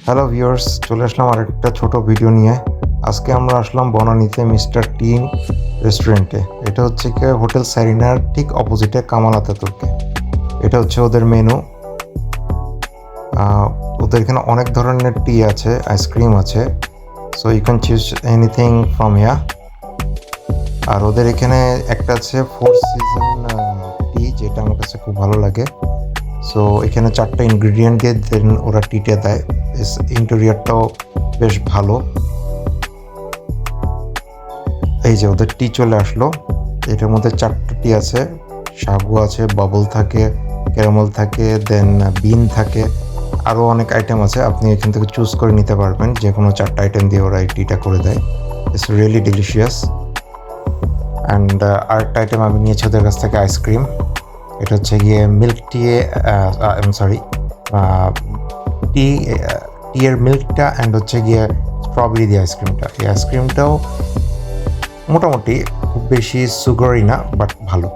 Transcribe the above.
Hello viewers, চলে আসলাম আরেকটা ছোট ভিডিও নিয়ে। আজকে আমরা আসলাম বনানীতে মিস্টার টিন রেস্টুরেন্টে। এটা হচ্ছে কি হোটেল স্যারিনার ঠিক অপোজিটে কামাল আতাতুর্কে। এটা হচ্ছে ওদের মেনু। ওদের এখানে অনেক ধরনের টি আছে, আইসক্রিম আছে, so you can choose anything from here. আর ওদের এখানে একটা আছে 4 সিজন টি, যেটা আমার কাছে খুব ভালো লাগে। সো এখানে 4টা ইনগ্রিডিয়েন্ট দিয়ে দেন ওরা টিটা দেয়। ইন্টেরিয়রটাও বেশ ভালো। এই যে ওদের টি চলে আসলো। এটার মধ্যে 4টা টি আছে, সাগু আছে, বাবল থাকে, ক্যারামেল থাকে, দেন বিন থাকে, আরও অনেক আইটেম আছে। আপনি এখান থেকে চুজ করে নিতে পারবেন, যে কোনো 4টা আইটেম দিয়ে ওরা এই টিটা করে দেয়। It's really delicious. অ্যান্ড আরেকটা আইটেম আমি নিয়েছি ওদের কাছ থেকে, আইসক্রিম। এটা হচ্ছে গিয়ে মিল্ক টি, সরি, টি টি এর মিল্কটা অ্যান্ড হচ্ছে গিয়ে স্ট্রবেরি দিয়ে আইসক্রিমটা। এই আইসক্রিমটাও মোটামুটি খুব বেশি সুগারি না, বাট ভালো।